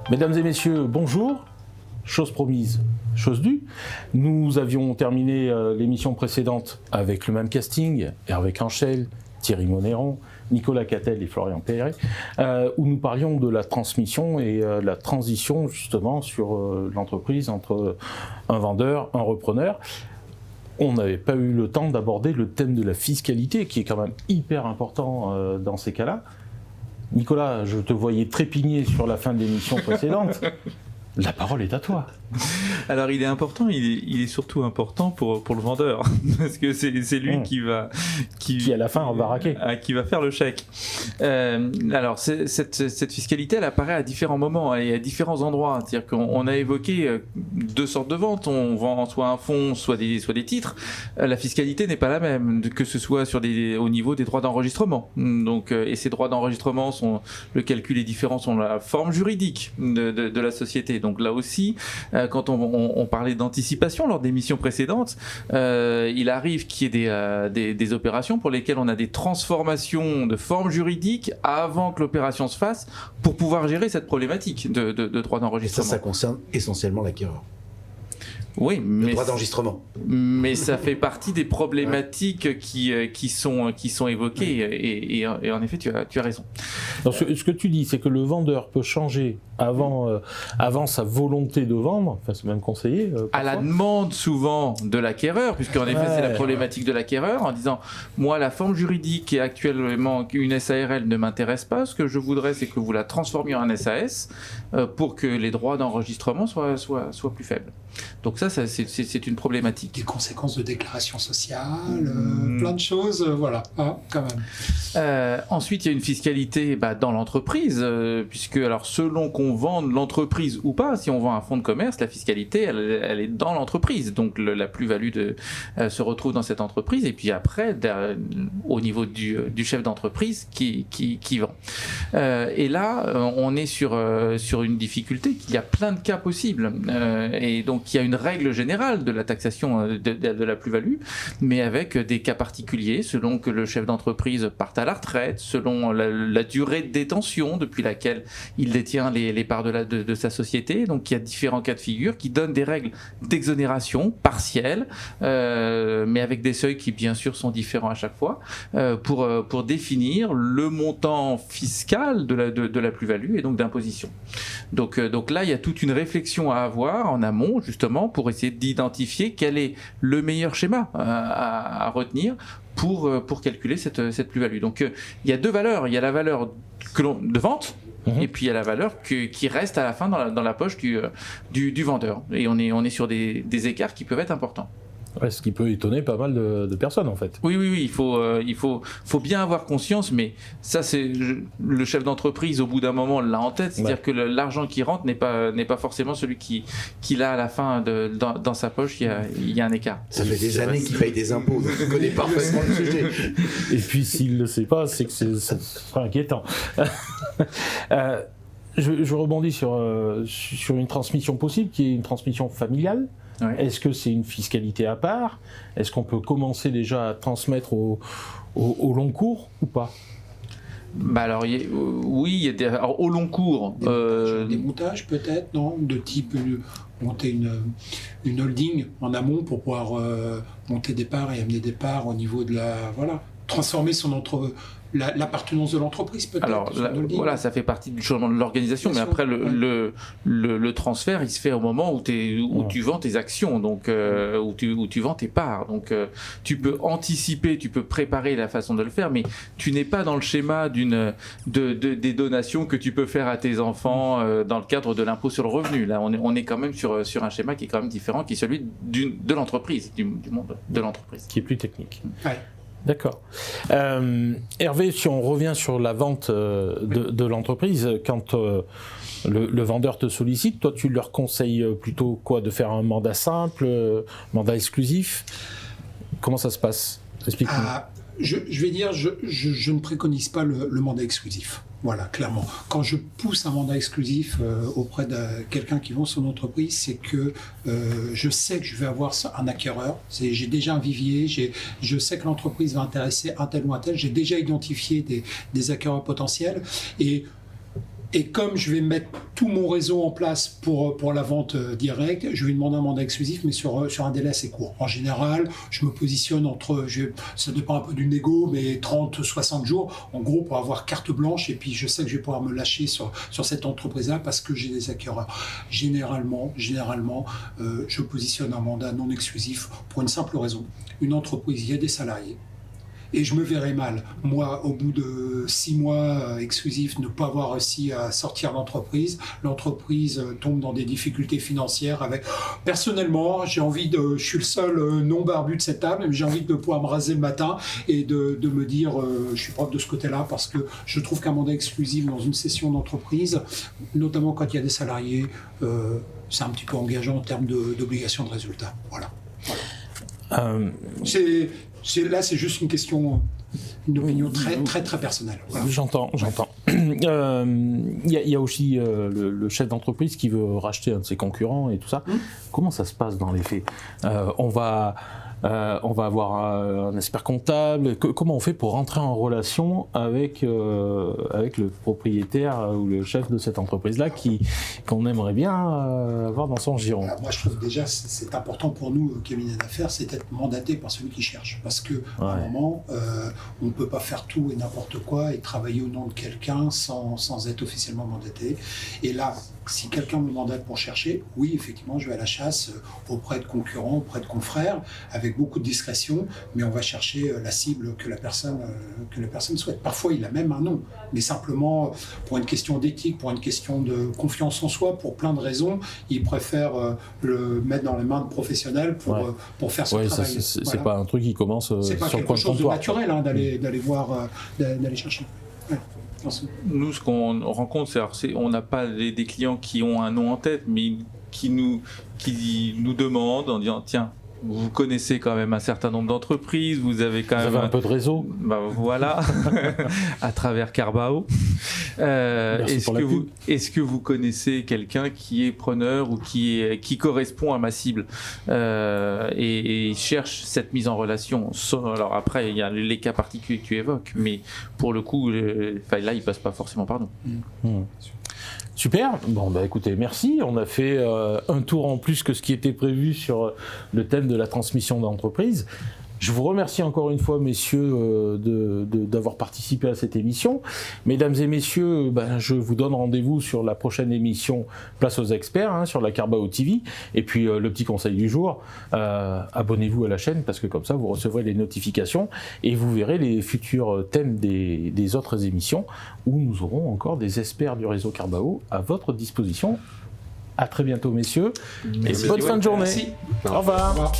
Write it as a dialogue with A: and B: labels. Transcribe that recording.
A: Mesdames et messieurs, bonjour. Chose promise, chose due. Nous avions terminé l'émission précédente avec le même casting, Hervé Quinchel, Thierry Monneron, Nicolas Cattel et Florian Perret, où nous parlions de la transmission et la transition justement sur l'entreprise entre un vendeur, un repreneur. On n'avait pas eu le temps d'aborder le thème de la fiscalité, qui est quand même hyper important dans ces cas-là. Nicolas, je te voyais trépigner sur la fin de l'émission précédente. La parole est à toi.
B: Alors il est important, il est surtout important pour le vendeur, parce que c'est lui qui à la fin va raquer, qui va faire le chèque. Alors cette fiscalité, elle apparaît à différents moments et à différents endroits. C'est-à-dire qu'on a évoqué deux sortes de ventes. On vend soit un fonds, soit des titres. La fiscalité n'est pas la même, que ce soit au niveau des droits d'enregistrement. Donc et ces droits d'enregistrement le calcul est différent, sont la forme juridique de la société. Donc là aussi, quand on parlait d'anticipation lors des missions précédentes, il arrive qu'il y ait des opérations pour lesquelles on a des transformations de forme juridique avant que l'opération se fasse pour pouvoir gérer cette problématique de droit d'enregistrement.
C: Et ça concerne essentiellement l'acquéreur.
B: Oui,
C: le droit d'enregistrement.
B: Mais ça fait partie des problématiques qui sont évoquées et en effet tu as raison.
A: Donc, ce que tu dis, c'est que le vendeur peut changer avant sa volonté de vendre, enfin c'est même conseillé.
B: À la demande souvent de l'acquéreur, puisque en effet c'est la problématique de l'acquéreur, en disant moi la forme juridique qui est actuellement une SARL ne m'intéresse pas, ce que je voudrais c'est que vous la transformiez en SAS pour que les droits d'enregistrement soient plus faibles. Donc ça c'est une problématique.
D: Des conséquences de déclaration sociale, plein de choses, voilà, quand même.
B: Ensuite, il y a une fiscalité dans l'entreprise, puisque alors selon qu'on vende l'entreprise ou pas, si on vend un fonds de commerce, la fiscalité, elle est dans l'entreprise. Donc la plus-value se retrouve dans cette entreprise. Et puis après, au niveau du chef d'entreprise qui vend. Et là, on est sur une difficulté qu'il y a plein de cas possibles. Et donc, il y a une règle générale de la taxation de la plus-value, mais avec des cas particuliers, selon que le chef d'entreprise parte à la retraite, selon la durée de détention depuis laquelle il détient les parts de sa société. Donc il y a différents cas de figure qui donnent des règles d'exonération partielle, mais avec des seuils qui bien sûr sont différents à chaque fois, pour définir le montant fiscal de la plus-value et donc d'imposition. Donc là, il y a toute une réflexion à avoir en amont, justement, pour essayer d'identifier quel est le meilleur schéma à retenir pour calculer cette plus-value. Donc il y a deux valeurs. Il y a la valeur de vente, et puis il y a la valeur qui reste à la fin dans la poche du vendeur. Et on est sur des écarts qui peuvent être importants.
A: Ouais, ce qui peut étonner pas mal de personnes en fait.
B: Oui, il faut bien avoir conscience, mais ça c'est le chef d'entreprise au bout d'un moment l'a en tête, c'est-à-dire que l'argent qui rentre n'est pas forcément celui qu'il a à la fin dans sa poche. Il y a un écart.
C: Ça fait des années qu'il paye des impôts, donc il connaît parfaitement le sujet.
A: Et puis s'il le sait pas, c'est que ça serait inquiétant. Je rebondis sur une transmission possible, qui est une transmission familiale. Ouais. Est-ce que c'est une fiscalité à part? Est-ce qu'on peut commencer déjà à transmettre au long cours ou pas?
B: Alors, oui, alors, au long cours.
D: Des montages peut-être, non? De type monter une holding en amont pour pouvoir monter des parts et amener des parts au niveau de transformer l'appartenance de l'entreprise peut-être.
B: Alors voilà, ça fait partie du changement de l'organisation, mais après le transfert, il se fait au moment où tu vends tes actions, donc où tu vends tes parts. Donc tu peux anticiper, tu peux préparer la façon de le faire, mais tu n'es pas dans le schéma des donations que tu peux faire à tes enfants dans le cadre de l'impôt sur le revenu. Là, on est quand même sur un schéma qui est quand même différent, qui est celui de l'entreprise, du monde de l'entreprise.
A: Qui est plus technique.
D: Ouais.
A: D'accord. Hervé, si on revient sur la vente de l'entreprise, quand le vendeur te sollicite, toi tu leur conseilles plutôt quoi? De faire un mandat simple, mandat exclusif? Comment ça se passe? Explique-nous.
D: Je vais dire, je ne préconise pas le mandat exclusif. Voilà, clairement. Quand je pousse un mandat exclusif auprès de quelqu'un qui vend son entreprise, c'est que je sais que je vais avoir un acquéreur. J'ai déjà un vivier, je sais que l'entreprise va intéresser un tel ou un tel. J'ai déjà identifié des acquéreurs potentiels. Et Et comme je vais mettre tout mon réseau en place pour la vente directe, je vais demander un mandat exclusif, mais sur un délai assez court. En général, je me positionne ça dépend un peu du négo, mais 30-60 jours, en gros, pour avoir carte blanche, et puis je sais que je vais pouvoir me lâcher sur cette entreprise-là parce que j'ai des acquéreurs. Généralement, je positionne un mandat non exclusif pour une simple raison. Une entreprise, il y a des salariés. Et je me verrais mal, moi, au bout de 6 mois exclusifs, ne pas avoir réussi à sortir l'entreprise. L'entreprise tombe dans des difficultés financières. Personnellement, je suis le seul non barbu de cette table, mais j'ai envie de pouvoir me raser le matin et de me dire, je suis propre de ce côté-là, parce que je trouve qu'un mandat exclusif dans une session d'entreprise, notamment quand il y a des salariés, c'est un petit peu engageant en termes d'obligation de résultat. Voilà. C'est juste une question, une opinion très, très, très personnelle. Voilà.
A: J'entends. Il y a aussi le chef d'entreprise qui veut racheter un de ses concurrents et tout ça. Comment ça se passe dans les faits ? On va avoir un expert comptable. Comment on fait pour rentrer en relation avec le propriétaire ou le chef de cette entreprise-là qu'on aimerait bien avoir dans son giron ?
D: Moi, je trouve déjà c'est important pour nous, cabinet d'affaires, c'est d'être mandaté par celui qui cherche. Parce qu'à un moment, on ne peut pas faire tout et n'importe quoi et travailler au nom de quelqu'un sans être officiellement mandaté. Et là, si quelqu'un me mandate pour chercher, oui, effectivement, je vais à la chasse auprès de concurrents, auprès de confrères, avec beaucoup de discrétion, mais on va chercher la cible que la personne souhaite. Parfois, il a même un nom, mais simplement pour une question d'éthique, pour une question de confiance en soi, pour plein de raisons, il préfère le mettre dans les mains de professionnels pour faire son travail.
A: C'est pas un truc qui commence sur le coin de comptoir. C'est pas quelque chose de naturel
D: d'aller voir, d'aller chercher. Ouais.
B: Nous, ce qu'on rencontre, on n'a pas des clients qui ont un nom en tête, mais qui nous demandent en disant tiens, vous connaissez quand même un certain nombre d'entreprises, vous avez un
A: peu de réseau.
B: Voilà, à travers Carbao. Est-ce que vous connaissez quelqu'un qui est preneur ou qui correspond à ma cible et cherche cette mise en relation. Alors après, il y a les cas particuliers que tu évoques, mais pour le coup, là, il passe pas forcément par nous.
A: Super, bon écoutez, merci, on a fait un tour en plus que ce qui était prévu sur le thème de la transmission d'entreprise. Je vous remercie encore une fois, messieurs, d'avoir participé à cette émission. Mesdames et messieurs, je vous donne rendez-vous sur la prochaine émission Place aux experts, sur la Carbao TV. Et puis, le petit conseil du jour, abonnez-vous à la chaîne, parce que comme ça, vous recevrez les notifications et vous verrez les futurs thèmes des autres émissions où nous aurons encore des experts du réseau Carbao à votre disposition. À très bientôt, messieurs. Merci. Et bonne fin de journée. Merci. Au revoir.